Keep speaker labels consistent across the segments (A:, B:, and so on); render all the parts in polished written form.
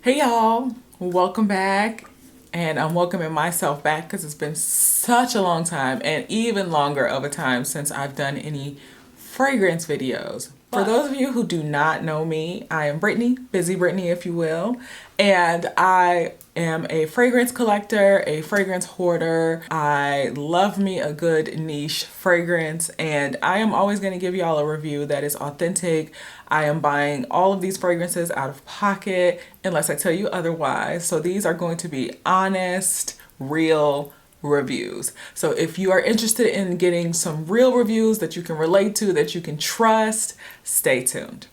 A: Hey y'all, welcome back. And I'm welcoming myself back because it's been such a long time and even longer of a time since I've done any fragrance videos. For those of you who do not know me, I am Brittany, Busy Brittany if you will, and I am a fragrance collector, a fragrance hoarder. I love me a good niche fragrance, and I am always going to give y'all a review that is authentic. I am buying all of these fragrances out of pocket unless I tell you otherwise. So these are going to be honest, real reviews. So if you are interested in getting some real reviews that you can relate to, that you can trust, stay tuned.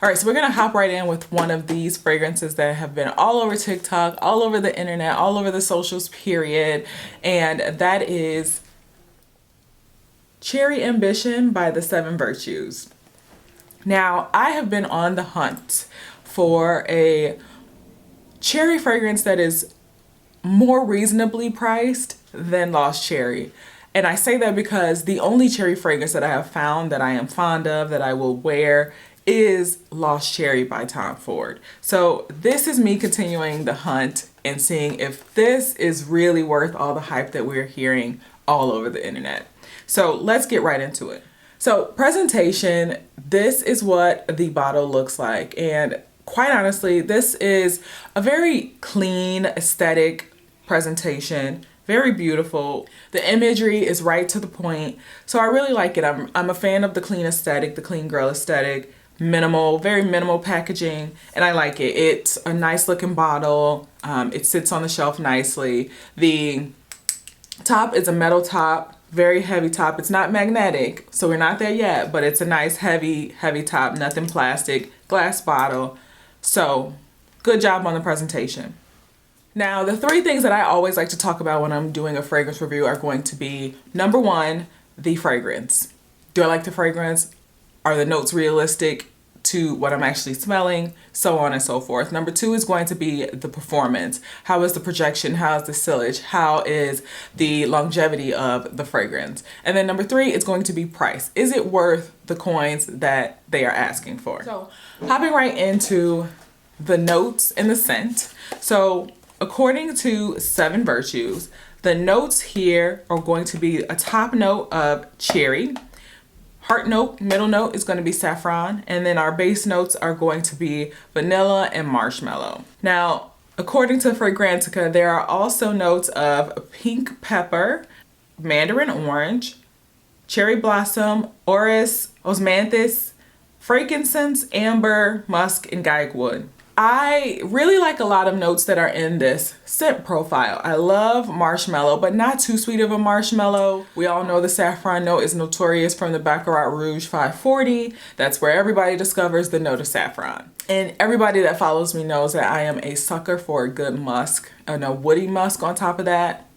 A: All right, so we're gonna hop right in with one of these fragrances that have been all over TikTok, all over the internet, all over the socials, period. And that is Cherry Ambition by the Seven Virtues. Now, I have been on the hunt for a cherry fragrance that is more reasonably priced than Lost Cherry. And I say that because the only cherry fragrance that I have found that I am fond of, that I will wear, is Lost Cherry by Tom Ford. So this is me continuing the hunt and seeing if this is really worth all the hype that we're hearing all over the internet. So let's get right into it. So presentation, this is what the bottle looks like. And quite honestly, this is a very clean aesthetic presentation. Very beautiful. The imagery is right to the point. So I really like it. I'm a fan of the clean aesthetic, the clean girl aesthetic. Minimal, very minimal packaging, and I like it. It's a nice looking bottle. It sits on the shelf nicely. The top is a metal top, very heavy top. It's not magnetic, so we're not there yet, but it's a nice heavy top, nothing plastic, glass bottle. So good job on the presentation. Now, the three things that I always like to talk about when I'm doing a fragrance review are going to be, number one, the fragrance. Do I like the fragrance? Are the notes realistic to what I'm actually smelling? So on and so forth. Number two is going to be the performance. How is the projection? How is the sillage? How is the longevity of the fragrance? And then number three is going to be price. Is it worth the coins that they are asking for? So hopping right into the notes and the scent. So according to Seven Virtues, the notes here are going to be a top note of cherry. Heart note, middle note is going to be saffron, and then our base notes are going to be vanilla and marshmallow. Now, according to Fragrantica, there are also notes of pink pepper, mandarin orange, cherry blossom, orris, osmanthus, frankincense, amber, musk, and guaiac wood. I really like a lot of notes that are in this scent profile. I love marshmallow, but not too sweet of a marshmallow. We all know the saffron note is notorious from the Baccarat Rouge 540. That's where everybody discovers the note of saffron. And everybody that follows me knows that I am a sucker for a good musk and a woody musk on top of that.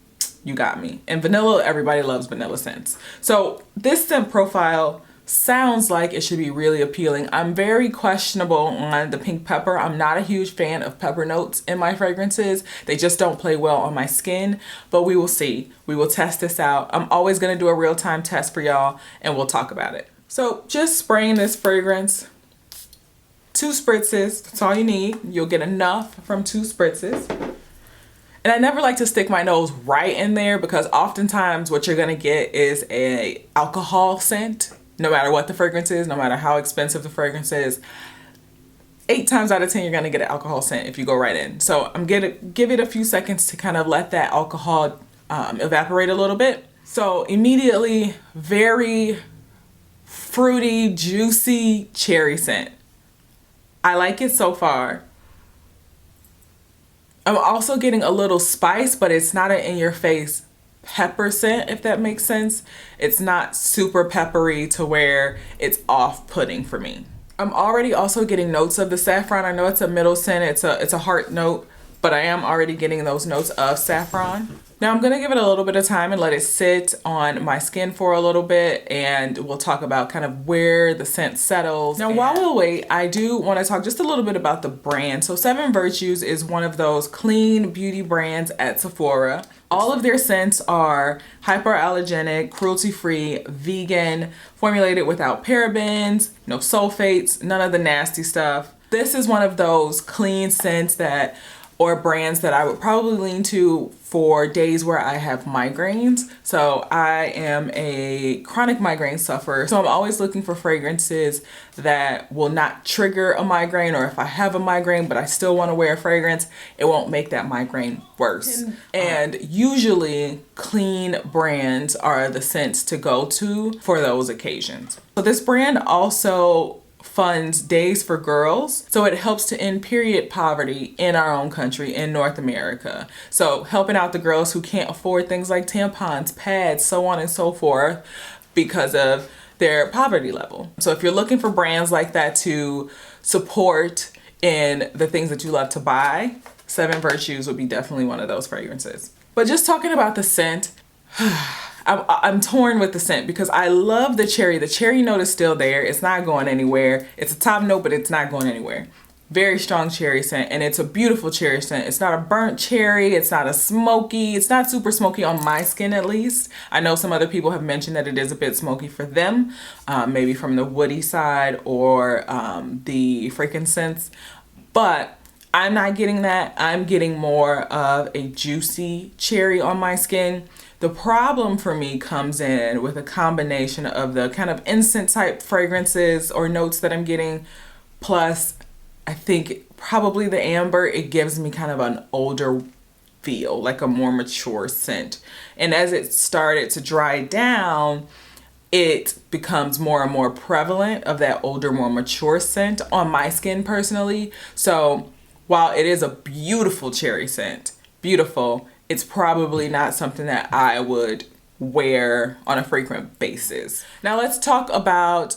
A: You got me. And vanilla, everybody loves vanilla scents. So this scent profile sounds like it should be really appealing. I'm very questionable on the pink pepper. I'm not a huge fan of pepper notes in my fragrances. They just don't play well on my skin, but we will see. We will test this out. I'm always gonna do a real-time test for y'all and we'll talk about it. So just spraying this fragrance, 2 spritzes, that's all you need. You'll get enough from 2 spritzes. And I never like to stick my nose right in there because oftentimes what you're gonna get is a alcohol scent. No matter what the fragrance is, no matter how expensive the fragrance is, 8 times out of 10, you're gonna get an alcohol scent if you go right in. So I'm gonna give it a few seconds to kind of let that alcohol evaporate a little bit. So immediately, very fruity, juicy cherry scent. I like it so far. I'm also getting a little spice, but it's not an in-your-face pepper scent, if that makes sense. It's not super peppery to where it's off-putting for me. I'm already also getting notes of the saffron. I know it's a middle scent, it's a heart note, but I am already getting those notes of saffron. Now I'm gonna give it a little bit of time and let it sit on my skin for a little bit, and we'll talk about kind of where the scent settles. Now while we'll wait, I do wanna talk just a little bit about the brand. So Seven Virtues is one of those clean beauty brands at Sephora. All of their scents are hypoallergenic, cruelty-free, vegan, formulated without parabens, no sulfates, none of the nasty stuff. This is one of those clean scents that, or brands that I would probably lean to for days where I have migraines. So I am a chronic migraine sufferer. So I'm always looking for fragrances that will not trigger a migraine, or if I have a migraine but I still want to wear a fragrance, it won't make that migraine worse. And usually clean brands are the scents to go to for those occasions. So this brand also funds Days for Girls. So it helps to end period poverty in our own country, in North America. So helping out the girls who can't afford things like tampons, pads, so on and so forth because of their poverty level. So if you're looking for brands like that to support in the things that you love to buy, Seven Virtues would be definitely one of those fragrances. But just talking about the scent, I'm torn with the scent because I love the cherry. The cherry note is still there. It's not going anywhere. It's a top note, but it's not going anywhere. Very strong cherry scent, and it's a beautiful cherry scent. It's not a burnt cherry. It's not a smoky. It's not super smoky on my skin, at least. I know some other people have mentioned that it is a bit smoky for them, maybe from the woody side or the frankincense, but I'm not getting that. I'm getting more of a juicy cherry on my skin. The problem for me comes in with a combination of the kind of incense type fragrances or notes that I'm getting, plus I think probably the amber. It gives me kind of an older feel, like a more mature scent. And as it started to dry down, it becomes more and more prevalent of that older, more mature scent on my skin personally. So while it is a beautiful cherry scent, beautiful, it's probably not something that I would wear on a frequent basis. Now let's talk about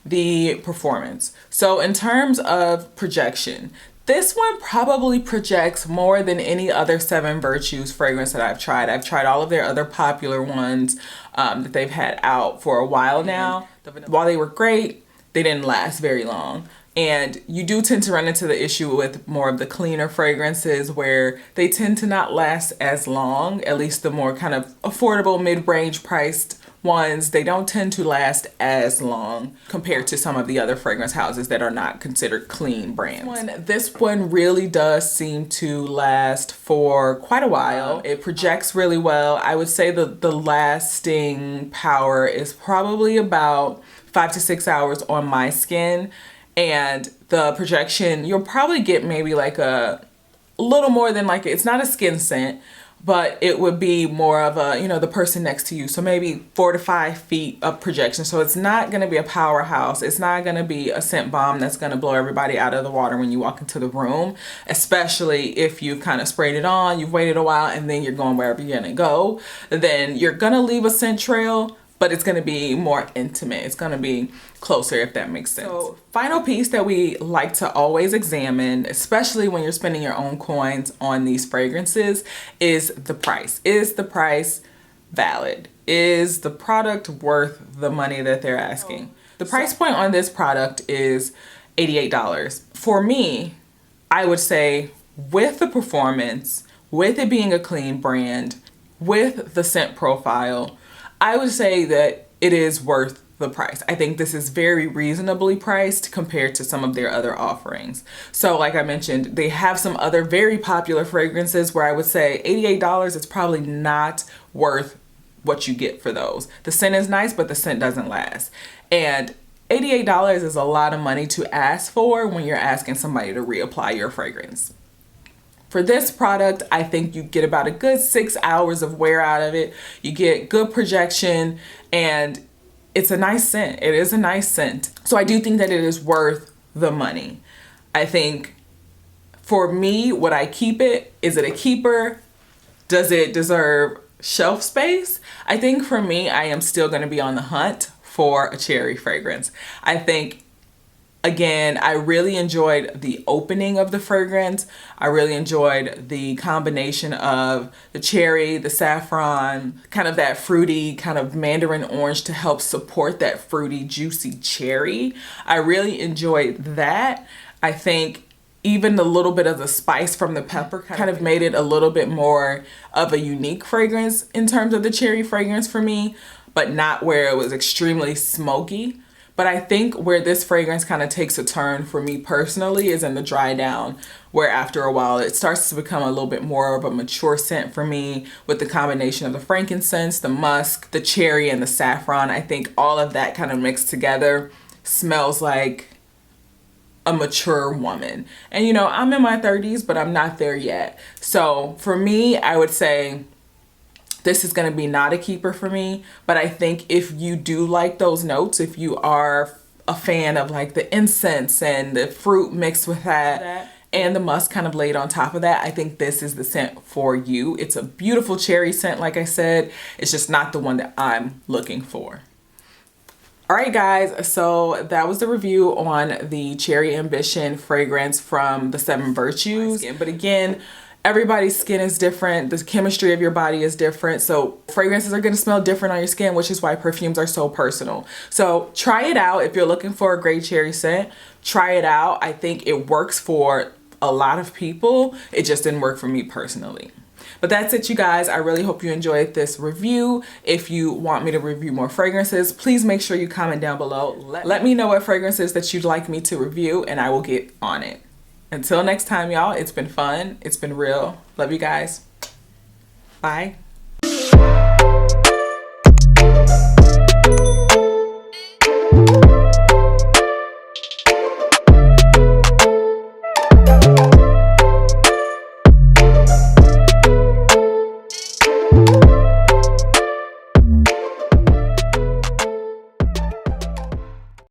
A: the performance. So in terms of projection, this one probably projects more than any other Seven Virtues fragrance that I've tried. I've tried all of their other popular ones that they've had out for a while now. While they were great, they didn't last very long. And you do tend to run into the issue with more of the cleaner fragrances where they tend to not last as long, at least the more kind of affordable mid-range priced ones. They don't tend to last as long compared to some of the other fragrance houses that are not considered clean brands. This one really does seem to last for quite a while. It projects really well. I would say the lasting power is probably about 5 to 6 hours on my skin. And the projection, you'll probably get maybe like a little more than like, it's not a skin scent, but it would be more of a, you know, the person next to you. So maybe 4 to 5 feet of projection. So it's not going to be a powerhouse. It's not going to be a scent bomb that's going to blow everybody out of the water when you walk into the room, especially if you've kind of sprayed it on, you've waited a while, and then you're going wherever you're going to go. Then you're going to leave a scent trail, but it's going to be more intimate. It's going to be closer, if that makes sense. So, final piece that we like to always examine, especially when you're spending your own coins on these fragrances, is the price. Is the price valid? Is the product worth the money that they're asking? The price point on this product is $88. For me, I would say with the performance, with it being a clean brand, with the scent profile, I would say that it is worth the price. I think this is very reasonably priced compared to some of their other offerings. So like I mentioned, they have some other very popular fragrances where I would say $88 is probably not worth what you get for those. The scent is nice, but the scent doesn't last. And $88 is a lot of money to ask for when you're asking somebody to reapply your fragrance. For this product, I think you get about a good 6 hours of wear out of it. You get good projection, and it's a nice scent. It is a nice scent. So I do think that it is worth the money. I think for me, would I keep it? Is it a keeper? Does it deserve shelf space? I think for me, I am still going to be on the hunt for a cherry fragrance. I think, again, I really enjoyed the opening of the fragrance. I really enjoyed the combination of the cherry, the saffron, kind of that fruity, kind of mandarin orange to help support that fruity, juicy cherry. I really enjoyed that. I think even a little bit of the spice from the pepper kind of made it a little bit more of a unique fragrance in terms of the cherry fragrance for me, but not where it was extremely smoky. But I think where this fragrance kind of takes a turn for me personally is in the dry down, where after a while it starts to become a little bit more of a mature scent for me, with the combination of the frankincense, the musk, the cherry, and the saffron. I think all of that kind of mixed together smells like a mature woman. And you know, I'm in my 30s, but I'm not there yet. So for me, I would say this is going to be not a keeper for me. But I think if you do like those notes, if you are a fan of like the incense and the fruit mixed with that and the musk kind of laid on top of that, I think this is the scent for you. It's a beautiful cherry scent, like I said. It's just not the one that I'm looking for. All right, guys, so that was the review on the Cherry Ambition fragrance from the 7 Virtues. But again, everybody's skin is different. The chemistry of your body is different. So fragrances are going to smell different on your skin, which is why perfumes are so personal. So try it out. If you're looking for a great cherry scent, try it out. I think it works for a lot of people. It just didn't work for me personally. But that's it, you guys. I really hope you enjoyed this review. If you want me to review more fragrances, please make sure you comment down below. Let me know what fragrances that you'd like me to review, and I will get on it. Until next time, y'all, it's been fun. It's been real. Love you guys. Bye.